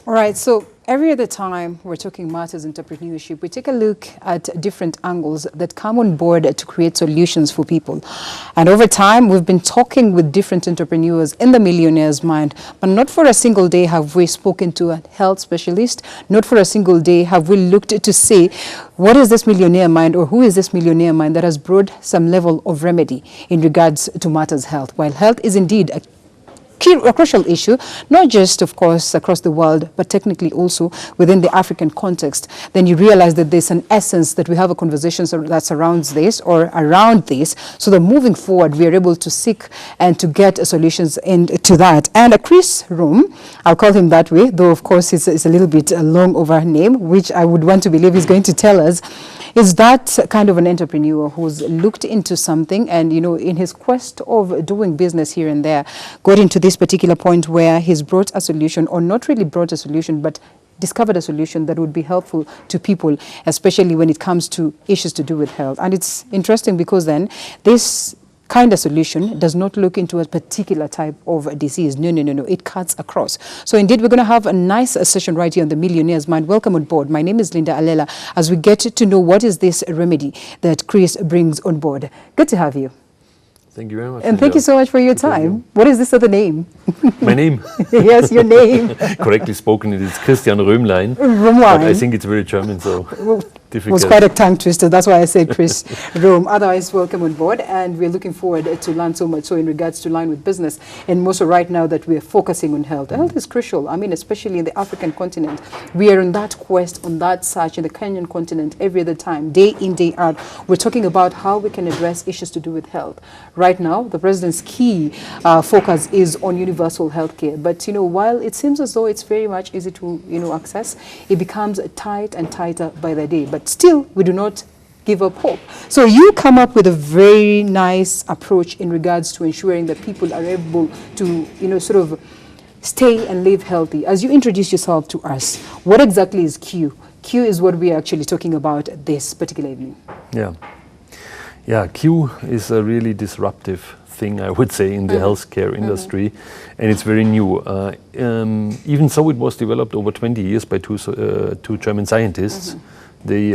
All right, so every other time we're talking matters entrepreneurship, we take a look at different angles that come on board to create solutions for people. And over time, we've been talking with different entrepreneurs in the Millionaire's Mind, but not for a single day have we spoken to a health specialist, not for a single day have we looked to see what is this millionaire mind or who is this millionaire mind that has brought some level of remedy in regards to matters health. While health is indeed a crucial issue, not just, of course, across the world, but technically also within the African context, then you realize that there's an essence that we have a conversation that surrounds this or around this, so that moving forward, we are able to seek and to get solutions into that. And Chris Room, I'll call him that way, though, of course, it's a little bit a long over name, which I would want to believe he's going to tell us, is that kind of an entrepreneur who's looked into something and, you know, in his quest of doing business here and there, got into this particular point where he's brought a solution, or not really brought a solution, but discovered a solution that would be helpful to people, especially when it comes to issues to do with health. And it's interesting because then this kind of solution does not look into a particular type of disease. No. It cuts across. So indeed, we're going to have a nice session right here on the Millionaire's Mind. Welcome on board. My name is Linda Alela, as we get to know what is this remedy that Chris brings on board. Good to have you. Thank you very much. And thank you so much for your time. What is this other name? My name? Yes, your name. Correctly spoken, it is Christian Römlein. Römlein. But I think it's very German, so difficult. It was quite a tongue twister. That's why I said Chris Rome. Otherwise, welcome on board. And we're looking forward to learn so much so in regards to line with business. And more so right now that we're focusing on health. Health is crucial. I mean, especially in the African continent. We are on that quest, on that search in the Kenyan continent every other time, day in, day out. We're talking about how we can address issues to do with health. Right now, the president's key focus is on universal health care. But, you know, while it seems as though it's very much easy to, you know, access, it becomes tight and tighter by the day. But still, we do not give up hope. So you come up with a very nice approach in regards to ensuring that people are able to, you know, sort of stay and live healthy. As you introduce yourself to us, what exactly is Q? Q is what we are actually talking about this particular evening. Yeah, Q is a really disruptive thing, I would say, in the healthcare industry, and it's very new. Even so, it was developed over 20 years by two German scientists. They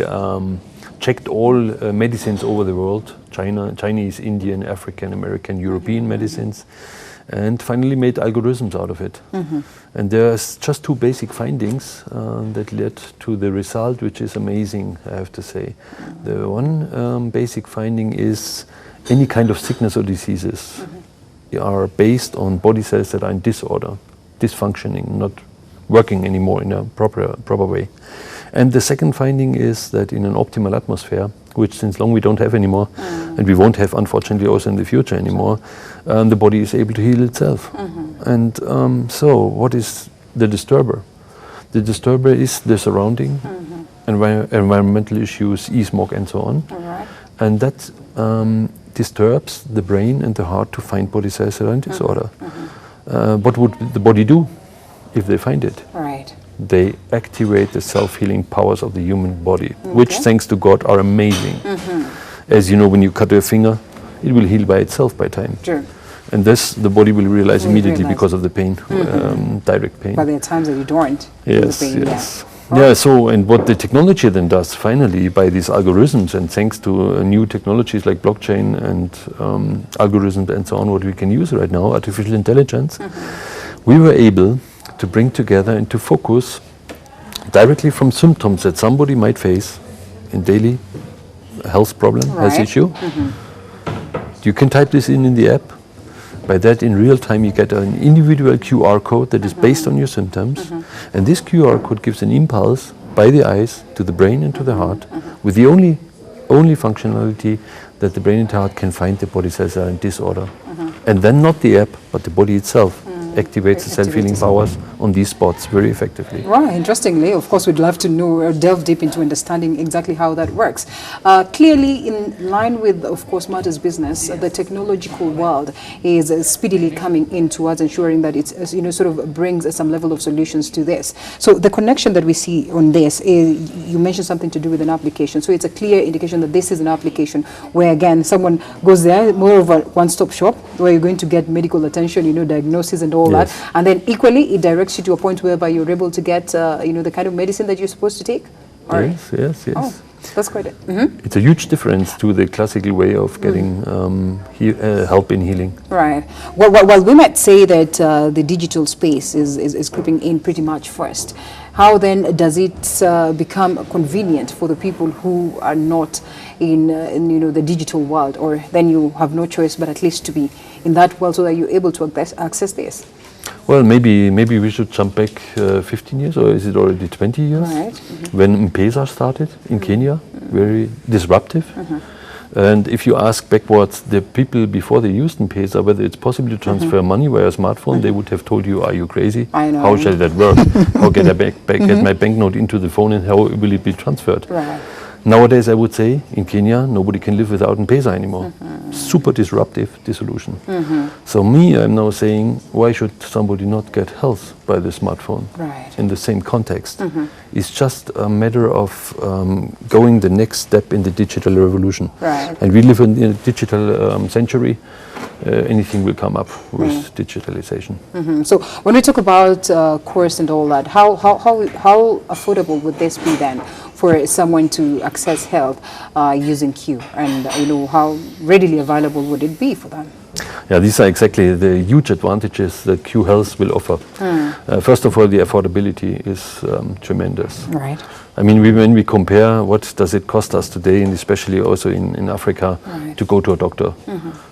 checked all medicines over the world, Chinese, Indian, African, American, European medicines, and finally made algorithms out of it. And there's just two basic findings that led to the result, which is amazing, I have to say. The one basic finding is any kind of sickness or diseases are based on body cells that are in disorder, dysfunctioning, not working anymore in a proper way. And the second finding is that in an optimal atmosphere, which since long we don't have anymore, and we won't have, unfortunately, also in the future anymore, the body is able to heal itself. And so what is the disturber? The disturber is the surrounding, environmental issues, e-smog and so on. And that disturbs the brain and the heart to find body cells that are in disorder. What would the body do if they find it? They activate the self-healing powers of the human body, which, thanks to God, are amazing. As you know, when you cut your finger, it will heal by itself by time. And this, the body will realize immediately because of the pain, direct pain. But there are times that you don't. Yes. Yeah, so, and what the technology then does, finally, by these algorithms, and thanks to new technologies like blockchain and algorithms and so on, what we can use right now, artificial intelligence, we were able to bring together and to focus directly from symptoms that somebody might face in daily health problem, health issue. You can type this in the app. By that, in real time, you get an individual QR code that is based on your symptoms. And this QR code gives an impulse by the eyes to the brain and to the heart, with the only functionality that the brain and the heart can find the body cells that are in disorder. And then not the app, but the body itself activates the self-healing powers on these spots very effectively. Right, interestingly, of course, we'd love to know or delve deep into understanding exactly how that works. Clearly, in line with, of course, Martha's business, the technological world is speedily coming in towards ensuring that it's, sort of brings some level of solutions to this. So the connection that we see on this is, you mentioned something to do with an application. So it's a clear indication that this is an application where, again, someone goes there, more of a one-stop shop, where you're going to get medical attention, diagnosis and all that. And then equally, it directs you to a point whereby you're able to get, the kind of medicine that you're supposed to take? Yes. Oh, that's quite it. It's a huge difference to the classical way of getting help in healing. Right. Well, we might say that the digital space is creeping in pretty much first. How then does it become convenient for the people who are not in the digital world, or then you have no choice but at least to be in that world so that you're able to access this? Well, maybe we should jump back 15 years, or is it already 20 years? Right. When M-Pesa started in Kenya, very disruptive. And if you ask backwards the people before they used M-Pesa whether it's possible to transfer money via a smartphone, they would have told you, are you crazy? I know. How shall that work? How get I get my banknote into the phone, and how will it be transferred? Right. Nowadays, I would say, in Kenya, nobody can live without M-Pesa anymore. Super disruptive dissolution. So I'm now saying, why should somebody not get health by the smartphone in the same context? It's just a matter of going the next step in the digital revolution. And we live in a digital century. Anything will come up with digitalization. So when we talk about course and all that, how affordable would this be then for someone to access health using Q, and how readily available would it be for them? Yeah, these are exactly the huge advantages that Q Health will offer. First of all, the affordability is tremendous. Right. I mean, when we compare what does it cost us today, and especially also in Africa, to go to a doctor.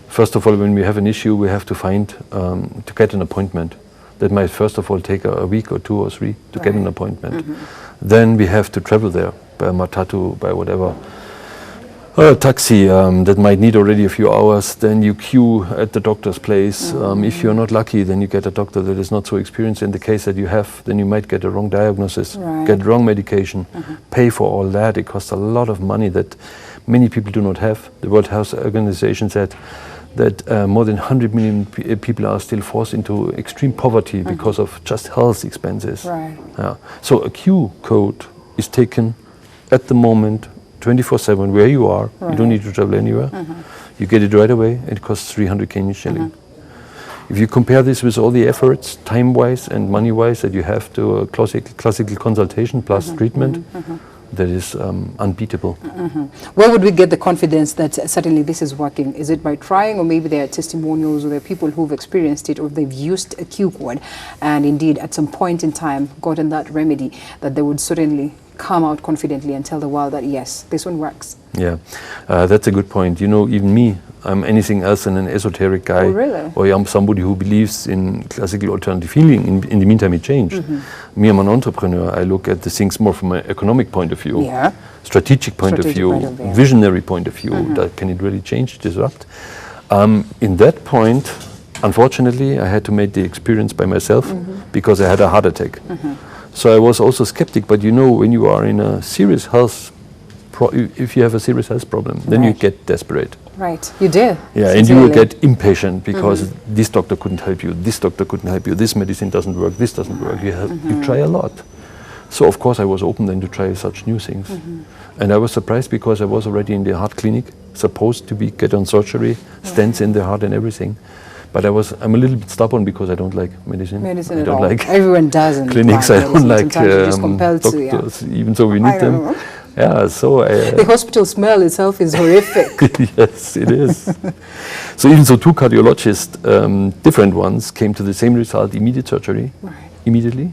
First of all, when we have an issue, we have to find, to get an appointment. That might first of all take a week or 2 or 3 to get an appointment. Then we have to travel there by matatu, by whatever. A taxi that might need already a few hours, then you queue at the doctor's place. If you're not lucky, then you get a doctor that is not so experienced. In the case that you have, then you might get a wrong diagnosis, get wrong medication, pay for all that. It costs a lot of money that many people do not have. The World Health Organization said that more than 100 million people are still forced into extreme poverty because of just health expenses. So a Q code is taken at the moment, 24/7, where you are. You don't need to travel anywhere. You get it right away. It costs 300 Kenyan shilling. If you compare this with all the efforts, time-wise and money-wise, that you have to a classical consultation plus treatment, that is unbeatable. Where would we get the confidence that certainly this is working? Is it by trying, or maybe there are testimonials, or there are people who've experienced it, or they've used a Q code and indeed at some point in time gotten that remedy, that they would certainly come out confidently and tell the world that yes, this one works? Yeah, that's a good point. Even me, I'm anything else than an esoteric guy. Oh, really? Or I'm somebody who believes in classical alternative healing. In the meantime, it changed. Me, I'm an entrepreneur. I look at the things more from an economic point of view, strategic point of view, visionary point of view. That can it really change, disrupt? In that point, unfortunately, I had to make the experience by myself because I had a heart attack. So I was also skeptic, but when you are in a serious health, if you have a serious health problem, then you get desperate. Right, you do. Yeah, and you will get impatient because this doctor couldn't help you, this doctor couldn't help you, this medicine doesn't work, this doesn't work. You try a lot. So of course I was open then to try such new things. And I was surprised because I was already in the heart clinic, supposed to get on surgery, stents in the heart and everything. But I'm a little bit stubborn because I don't like medicine. I don't like everyone doesn't. Clinics. I don't like doctors, even though we need them. Yeah, so the hospital smell itself is horrific. Yes, it is. So even so, 2 cardiologists, different ones, came to the same result: immediate surgery, immediately.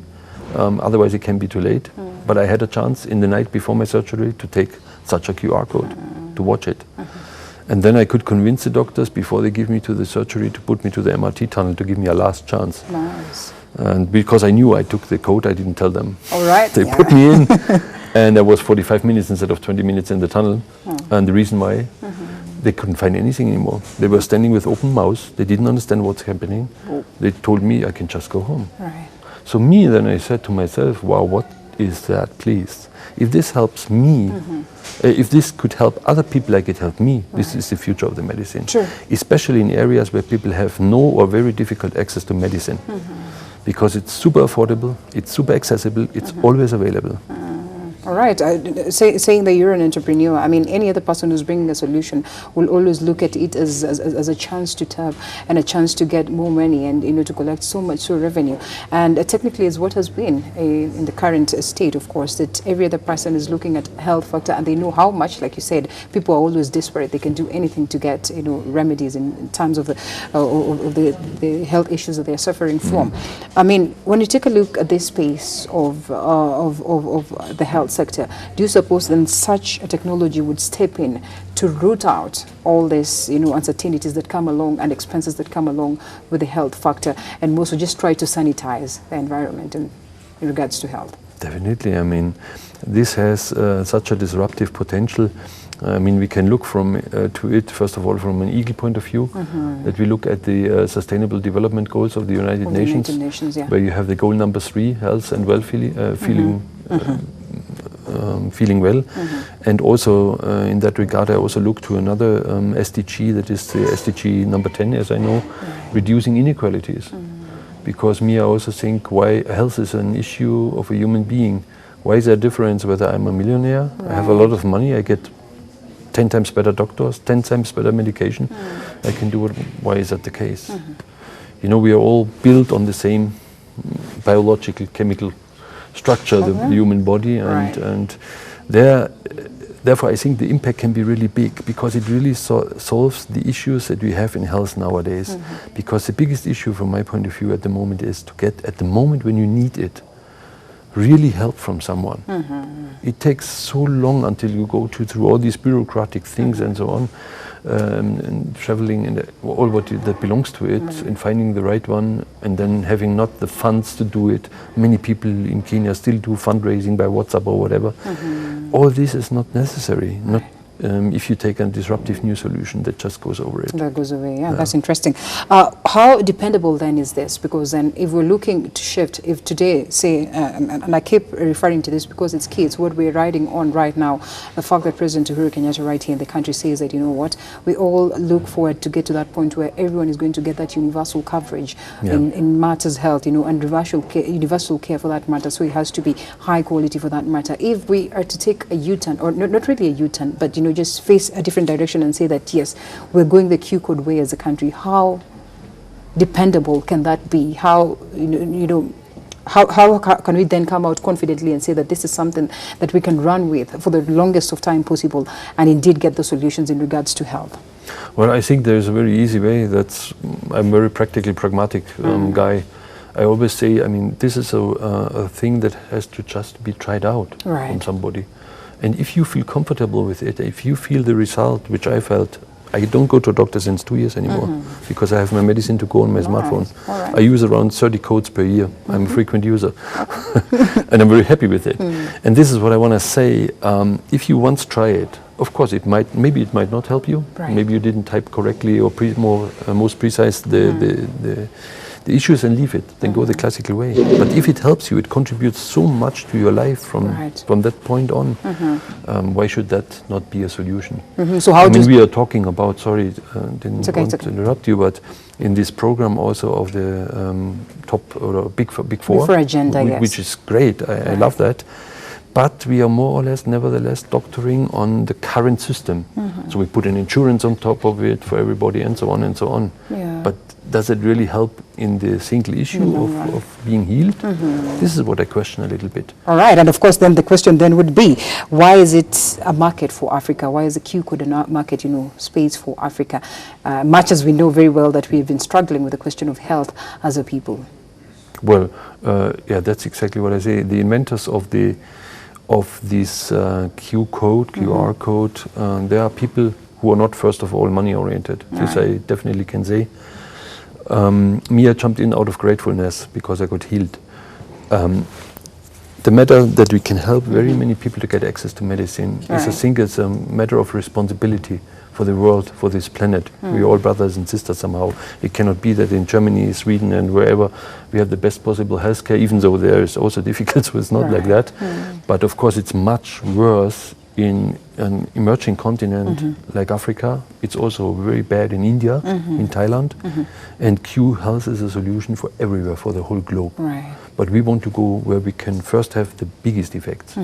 Otherwise, it can be too late. But I had a chance in the night before my surgery to take such a QR code to watch it. And then I could convince the doctors before they give me to the surgery to put me to the MRT tunnel to give me a last chance. Nice. And because I knew I took the code, I didn't tell them. All right. They put me in, and I was 45 minutes instead of 20 minutes in the tunnel. And the reason why, they couldn't find anything anymore. They were standing with open mouths. They didn't understand what's happening. They told me I can just go home. Right. So then I said to myself, wow, what is that, please? If this helps me, if this could help other people like it helped me, this is the future of the medicine. Sure. Especially in areas where people have no or very difficult access to medicine. Because it's super affordable, it's super accessible, it's always available. All right. Saying that you're an entrepreneur, I mean, any other person who's bringing a solution will always look at it as a chance to tap and a chance to get more money and, you know, to collect so much revenue. And technically is what has been in the current state, of course, that every other person is looking at health factor and they know how much, like you said, people are always desperate. They can do anything to get, you know, remedies in terms of the health issues that they're suffering from. I mean, when you take a look at this space of the health sector, do you suppose then such a technology would step in to root out all this, you know, uncertainties that come along and expenses that come along with the health factor, and more so just try to sanitize the environment in regards to health? Definitely. I mean, this has such a disruptive potential. I mean, we can look to it, first of all, from an EAGLE point of view, that we look at the Sustainable Development Goals of the United Nations, yeah. where you have the goal number 3, health and feeling well. And also in that regard, I also look to another SDG, that is the SDG number 10, as I know, reducing inequalities. Because I also think why health is an issue of a human being. Why is there a difference whether I'm a millionaire, I have a lot of money, I get 10 times better doctors, 10 times better medication, I can do it. Why is that the case? You know, we are all built on the same biological, chemical structure, the human body, and therefore I think the impact can be really big, because it really solves the issues that we have in health nowadays. Because the biggest issue from my point of view at the moment is to get, at the moment when you need it, really help from someone. It takes so long until you go through all these bureaucratic things and so on, and traveling and all that belongs to it, and finding the right one, and then having not the funds to do it. Many people in Kenya still do fundraising by WhatsApp or whatever. All this is not necessary. Not if you take a disruptive new solution that just goes over it. That goes away, yeah. That's interesting. How dependable then is this? Because then if we're looking to shift, if today, say, and I keep referring to this because it's key, it's what we're riding on right now, the fact that President Uhuru Kenyatta right here in the country says that, you know what, we all look forward to get to that point where everyone is going to get that universal coverage in matters health, you know, and universal care for that matter. So it has to be high quality for that matter. If we are to take a U-turn, or not really a U-turn, but, you know, just face a different direction and say that, yes, we're going the Q code way as a country, how dependable can that be? How, how can we then come out confidently and say that this is something that we can run with for the longest of time possible and indeed get the solutions in regards to health? Well, I think there's a very easy way. I'm a very practical, pragmatic guy. I always say, I mean, this is a thing that has to just be tried out from somebody. And if you feel comfortable with it, if you feel the result, which I felt, I don't go to a doctor since 2 years anymore, because I have my medicine to go on my smartphone. I use around 30 codes per year. I'm a frequent user. And I'm very happy with it. And this is what I want to say. If you once try it, of course, maybe it might not help you. Maybe you didn't type correctly or most precise the issues and leave it, then go the classical way. But if it helps you, it contributes so much to your life from that point on. Why should that not be a solution? So how we are talking about, sorry, didn't want to interrupt you, but in this program also of the top or big four agenda, which is great. I love that. But we are more or less, nevertheless, doctoring on the current system. So we put an insurance on top of it for everybody, and so on and so on. But does it really help in the single issue of being healed? This is what I question a little bit. All right, and of course then the question then would be, why is it a market for Africa? Why is the Q code a market, space for Africa? Much as we know very well that we have been struggling with the question of health as a people. Well, yeah, that's exactly what I say. The inventors of this QR code, there are people who are not, first of all, money oriented. This I definitely can say. Me, I jumped in out of gratefulness because I got healed. the matter that we can help very many people to get access to medicine is, I think, it's a matter of responsibility for the world, for this planet. We're all brothers and sisters somehow. It cannot be that in Germany, Sweden, and wherever we have the best possible healthcare, even though there is also difficult, so it's not like that. But of course, it's much worse in an emerging continent like Africa. It's also very bad in India, in Thailand. And Q Health is a solution for everywhere, for the whole globe. But we want to go where we can first have the biggest effects.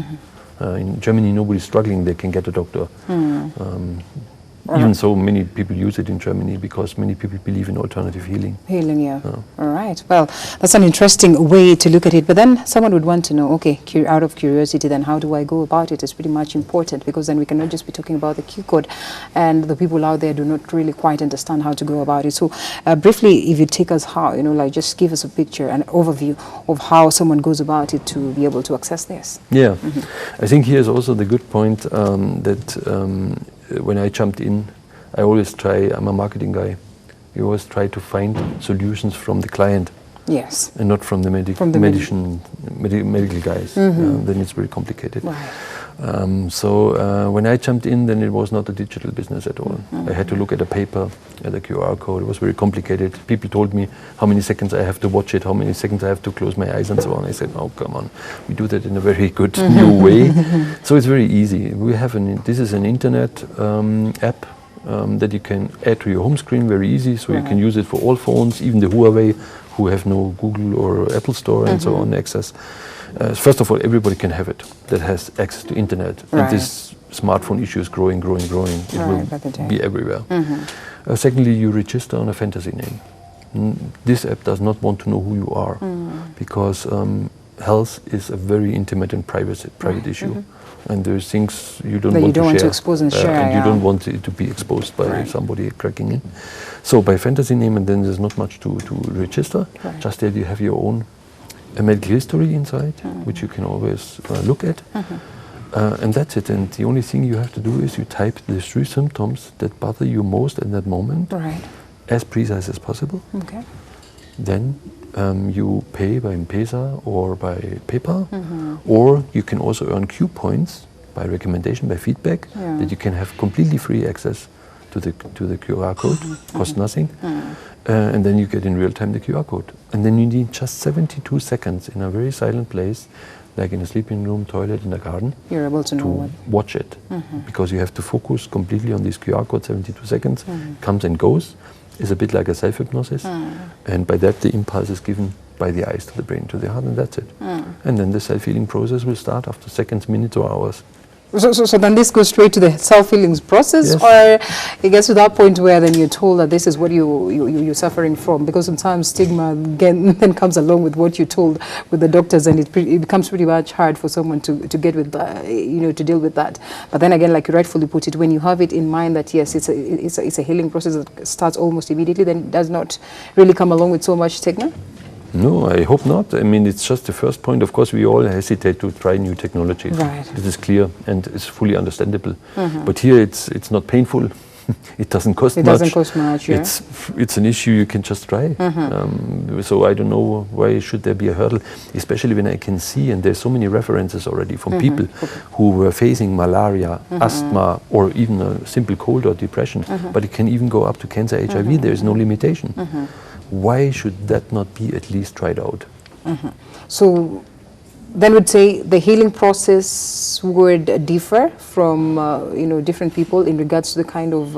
In Germany, nobody's struggling, they can get a doctor. Even so, many people use it in Germany because many people believe in alternative healing. Healing, yeah. All right. Well, that's an interesting way to look at it. But then someone would want to know, okay, out of curiosity, then how do I go about it? It's pretty much important, because then we cannot just be talking about the Q code, and the people out there do not really quite understand how to go about it. So briefly, if you take us how, like just give us a picture, an overview of how someone goes about it to be able to access this. Yeah. I think here's also the good point that when I jumped in, I always try, I'm a marketing guy, you always try to find solutions from the client. Yes. And not from the medical guys. Then it's very complicated. So when I jumped in, then it was not a digital business at all. I had to look at a paper, at a QR code. It was very complicated. People told me how many seconds I have to watch it, how many seconds I have to close my eyes and so on. I said, oh, come on. We do that in a very good new way. So it's very easy. We have this is an internet app that you can add to your home screen, very easy. So you can use it for all phones, even the Huawei, who have no Google or Apple Store and so on access. First of all, everybody can have it that has access to internet. And this smartphone issue is growing. It will be everywhere. Secondly, you register on a fantasy name. This app does not want to know who you are, because health is a very intimate and private issue. And there's things you don't want to expose and share. And you don't want it to be exposed by somebody cracking in. So by fantasy name, and then there's not much to register. Just that you have your own medical history inside, which you can always look at. And that's it. And the only thing you have to do is you type the 3 symptoms that bother you most at that moment, as precise as possible. Then you pay by M-Pesa or by PayPal, or you can also earn Q points by recommendation, by feedback, that you can have completely free access to the QR code, costs nothing, and then you get in real time the QR code. And then you need just 72 seconds in a very silent place, like in a sleeping room, toilet, in a garden, you're able to watch it, because you have to focus completely on this QR code. 72 seconds, comes and goes. Is a bit like a self-hypnosis, and by that the impulse is given by the eyes to the brain, to the heart, and that's it. And then the self-healing process will start after seconds, minutes, or hours. So then this goes straight to the self-healing process, or it gets to that point where then you're told that this is what you're suffering from, because sometimes stigma again then comes along with what you're told with the doctors, and it becomes pretty much hard for someone to get with that, to deal with that. But then again, like you rightfully put it, when you have it in mind that yes, it's a healing process that starts almost immediately, then it does not really come along with so much stigma. No, I hope not. I mean, it's just the first point. Of course, we all hesitate to try new technology. This is clear and it's fully understandable. But here it's not painful. It doesn't cost much. It doesn't cost much, yeah. It's an issue you can just try. So I don't know why should there be a hurdle, especially when I can see, and there's so many references already from people who were facing malaria, asthma, or even a simple cold or depression. But it can even go up to cancer, HIV. There is no limitation. Why should that not be at least tried out? So then would say the healing process would differ from different people in regards to the kind of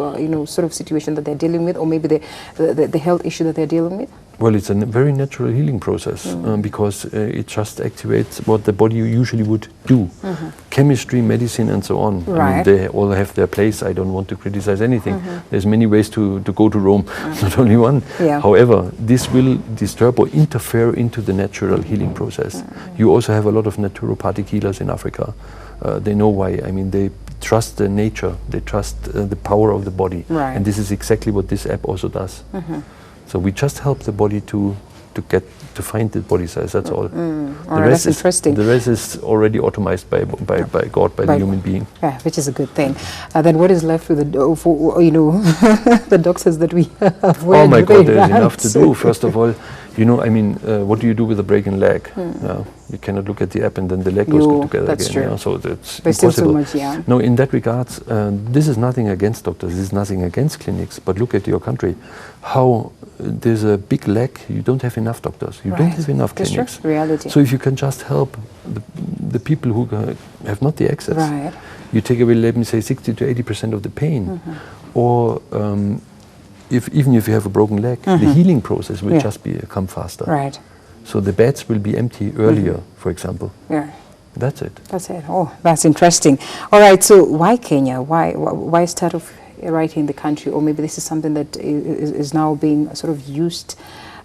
sort of situation that they're dealing with, or maybe the health issue that they're dealing with? Well, it's a very natural healing process because it just activates what the body usually would do. Chemistry, medicine, and so on. I mean, they all have their place. I don't want to criticize anything. There's many ways to go to Rome, not only one. However, this will disturb or interfere into the natural healing process. You also have a lot of naturopathic healers in Africa. They know why. I mean, they trust the nature. They trust the power of the body. And this is exactly what this app also does. So we just help the body to find the body size. That's all. That's interesting. The rest is already automated by God, by the human being. Yeah, which is a good thing. Then what is left with the doctors that we have? Oh my God, there's enough to do. First of all, You know, I mean, what do you do with a broken leg? You cannot look at the app and then the leg goes together that's again. True. Yeah? So that's There's impossible. still so much, yeah. No, in that regards, this is nothing against doctors. This is nothing against clinics. But look at your country. How there's a big lack. You don't have enough doctors. You don't have enough that's clinics. True. Reality. So if you can just help the people who have not the access, you take away, let me say, 60 to 80% of the pain, or even if you have a broken leg, the healing process will just become faster. Right. So the beds will be empty earlier, for example. Yeah. That's it. That's it. Oh, that's interesting. All right. So why Kenya? Why start off right in the country? Or maybe this is something that is now being sort of used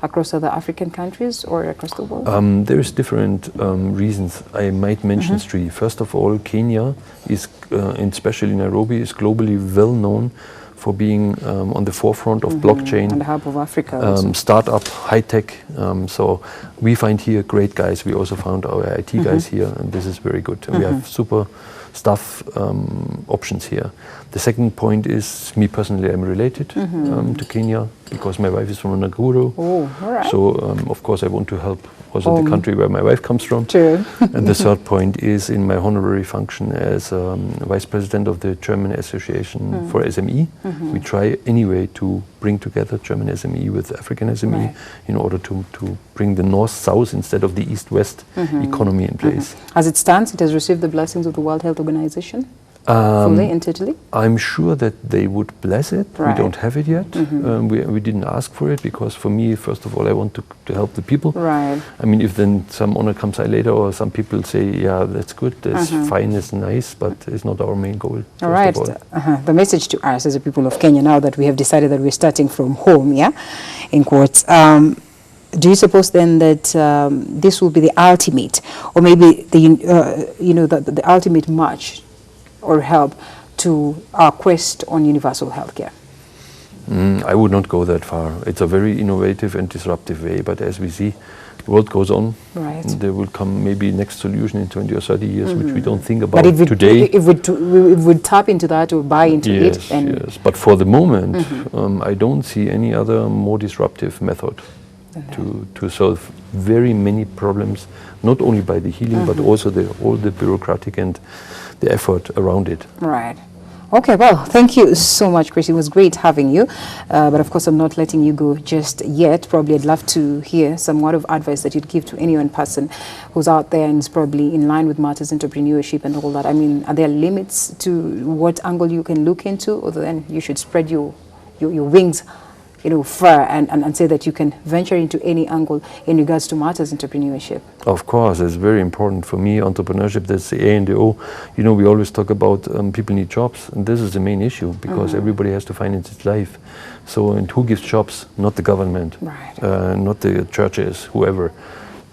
across other African countries or across the world? There's different reasons. I might mention three. First of all, Kenya is, and especially Nairobi, is globally well known for being on the forefront of blockchain. And the hub of Africa. Startup, high tech. So we find here great guys. We also found our IT guys here, and this is very good. And we have super stuff options here. The second point is, me personally, I'm related to Kenya because my wife is from Nakuru. Oh, all right. So of course I want to help also the country where my wife comes from. True. And the third point is, in my honorary function as vice president of the German Association for SME, we try anyway to bring together German SME with African SME in order to bring the north-south instead of the east-west economy in place. As it stands, it has received the blessings of the World Health Organization? Fully in Italy? I'm sure that they would bless it. Right. We don't have it yet. We didn't ask for it because, for me, first of all, I want to help the people. Right. I mean, if then some honor comes later, or some people say, yeah, that's good, that's fine, it's nice, but it's not our main goal. All right. The message to us as a people of Kenya, now that we have decided that we're starting from home, in quotes, do you suppose then that this will be the ultimate, or maybe the ultimate match or help to our quest on universal healthcare? I would not go that far. It's a very innovative and disruptive way, but as we see, the world goes on. Right. There will come maybe next solution in 20 or 30 years, which we don't think about but today. If we tap into that or buy into it. Yes, but for the moment, I don't see any other more disruptive method to solve very many problems, not only by the healing, but also all the bureaucratic and the effort around it. Right. Okay, well, thank you so much, Chris. It was great having you. But of course, I'm not letting you go just yet. Probably I'd love to hear some word of advice that you'd give to any one person who's out there and is probably in line with Martha's entrepreneurship and all that. I mean, are there limits to what angle you can look into, other than you should spread your wings far and say that you can venture into any angle in regards to Martha's entrepreneurship? Of course, it's very important for me. Entrepreneurship, that's the A and the O. We always talk about people need jobs, and this is the main issue because everybody has to finance its life. So, and who gives jobs? Not the government, not the churches, whoever.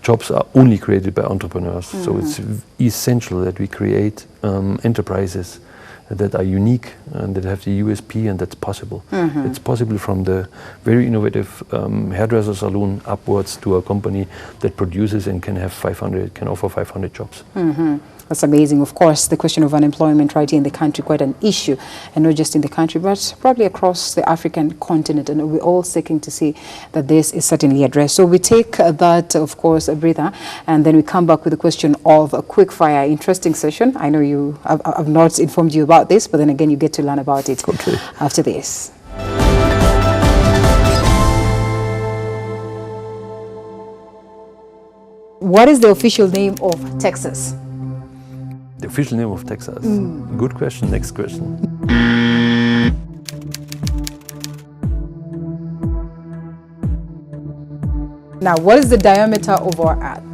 Jobs are only created by entrepreneurs. So it's essential that we create enterprises that are unique and that have the USP, and that's possible. It's possible from the very innovative hairdresser salon upwards to a company that produces and can offer 500 jobs. That's amazing. Of course, the question of unemployment right here in the country, quite an issue, and not just in the country, but probably across the African continent. And we're all seeking to see that this is certainly addressed. So we take that, of course, a breather, and then we come back with the question of a quick fire. Interesting session. I know I've not informed you about this, but then again, you get to learn about it after this. What is the official name of Texas? The official name of Texas? Good question. Next question. Now, what is the diameter of our Earth?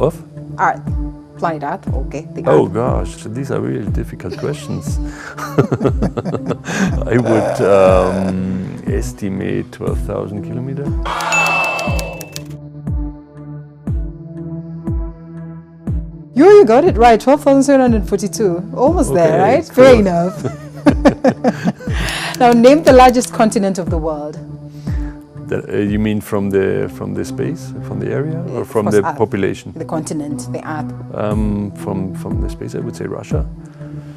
Of? Earth. Planet Earth, okay. Oh gosh, these are really difficult questions. I would estimate 12,000 kilometers. You got it right, 12,742. Almost there, right? Cool. Fair enough. Now, name the largest continent of the world. You mean from the space, from the area, or from the population? The continent, the Earth. From the space, I would say Russia.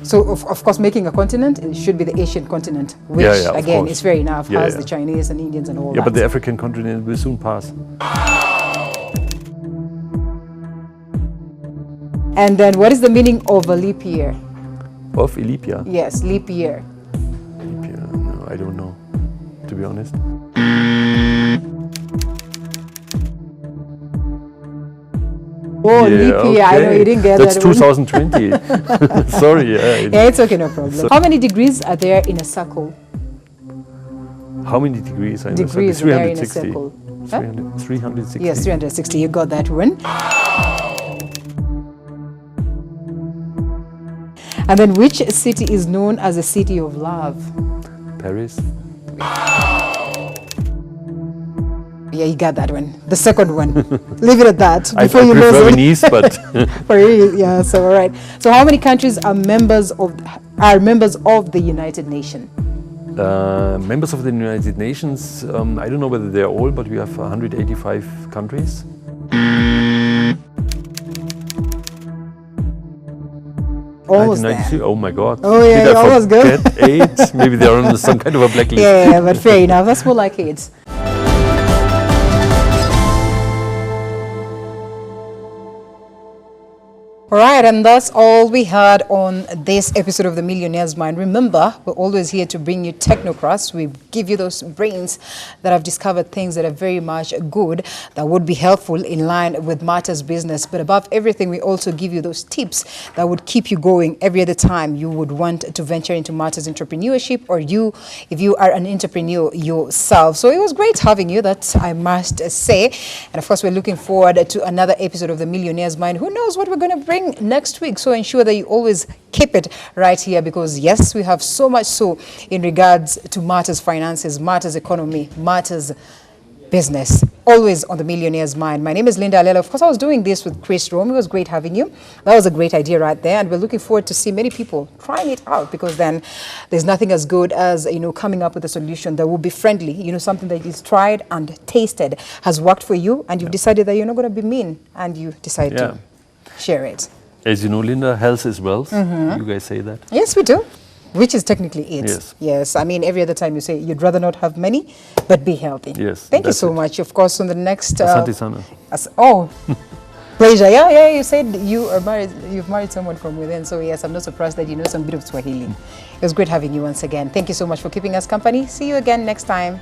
So, of course, making a continent, it should be the Asian continent, which, again, is fair enough, has the Chinese and Indians and all that. Yeah, but the African continent will soon pass. And then what is the meaning of a leap year? Of Ilipia? Yes, leap year. Ilipia, no, I don't know, to be honest. Oh, leap year. I know you didn't get That's that one. 2020. Sorry. Yeah, it's okay, no problem. How many degrees are there in a circle? How many degrees? Degrees are there in a circle. 360. Yes, 360. You got that one. And then which city is known as a city of love? Paris. Yeah, you got that one. The second one. Leave it at that. I Before you prefer lose it. Venice, but For you, yeah. So all right. So how many countries are members of the United Nations? members of the United Nations, I don't know whether they're all, but we have 185 countries. Almost there. 1992. Oh my God. Oh yeah, Did you I almost good. forget 8? Maybe they're on some kind of a blacklist. Yeah, but fair enough. That's more like it. All right, and that's all we had on this episode of The Millionaire's Mind. Remember, we're always here to bring you technocrats. We give you those brains that have discovered things that are very much good, that would be helpful in line with Marta's business. But above everything, we also give you those tips that would keep you going every other time you would want to venture into Marta's entrepreneurship, or if you are an entrepreneur yourself. So it was great having you, that I must say. And of course, we're looking forward to another episode of The Millionaire's Mind. Who knows what we're going to bring next week, so ensure that you always keep it right here, because yes, we have so much so in regards to Marta's finances, Marta's economy, Marta's business, always on The Millionaire's Mind. My name is Linda Alela. Of course, I was doing this with Chris Rome. It was great having you. That was a great idea right there, and we're looking forward to see many people trying it out, because then there's nothing as good as, coming up with a solution that will be friendly, something that is tried and tasted, has worked for you, and you've decided that you're not going to be mean, and you decide to share it. As you know, Linda, health is wealth. You guys say that? Yes, we do. Which is technically it. Yes. Yes. I mean, every other time you say you'd rather not have many, but be healthy. Yes. Thank you so much. Of course, on the next. Asante sana. Pleasure. Yeah. You said you are married. You've married someone from within. So yes, I'm not surprised that you know some bit of Swahili. It was great having you once again. Thank you so much for keeping us company. See you again next time.